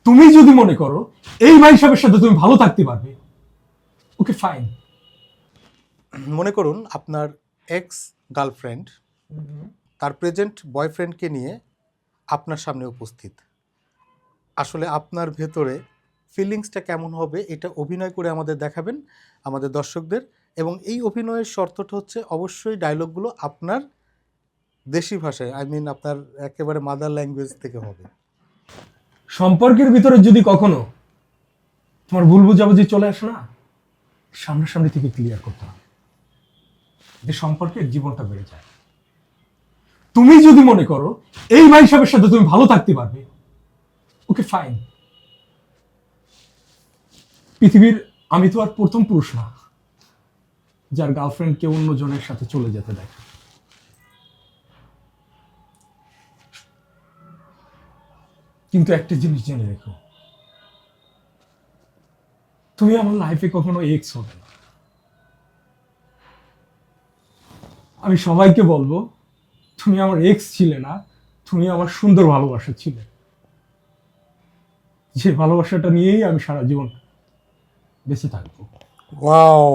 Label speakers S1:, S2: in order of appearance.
S1: তুমি যদি মনে করো এই ভাই সাহেবের সাথে তুমি ভালো থাকতে পারবে, ওকে ফাইন।
S2: মনে করুন আপনার এক্স গার্লফ্রেন্ড তার প্রেজেন্ট বয়ফ্রেন্ডকে নিয়ে আপনার সামনে উপস্থিত। আসলে আপনার ভেতরে ফিলিংসটা কেমন হবে এটা অভিনয় করে আমাদের দেখাবেন আমাদের দর্শকদের, এবং এই অভিনয়ের শর্তটা হচ্ছে অবশ্যই ডায়লগগুলো আপনার দেশি ভাষায়, আপনার একেবারে মাদার ল্যাঙ্গুয়েজ থেকে হবে।
S1: সম্পর্কের ভিতরে যদি কখনো তোমার ভুল বুঝাবুঝি চলে আসে না, সামনাসামনি থেকে ক্লিয়ার করতে হবে, যে সম্পর্কের জীবনটা বেড়ে যায়। তুমি যদি মনে করো এই ভাই সাহেবের সাথে তুমি ভালো থাকতে পারবে, ওকে ফাইন। পৃথিবীর আমি তো আর প্রথম পুরুষ না যার গার্লফ্রেন্ডকে অন্য জনের সাথে চলে যেতে দেয়। কিন্তু একটা জিনিস জেনে রেখো, তুমি আমার লাইফে কখনো এক্স হবে না। আমি সবাইকে বলবো, তুমি আমার এক্স ছিলে না, তুমি আমার সুন্দর ভালোবাসা ছিলে, যে ভালোবাসাটা নিয়েই আমি সারা জীবন বেঁচে থাকবো।
S2: ওয়াও।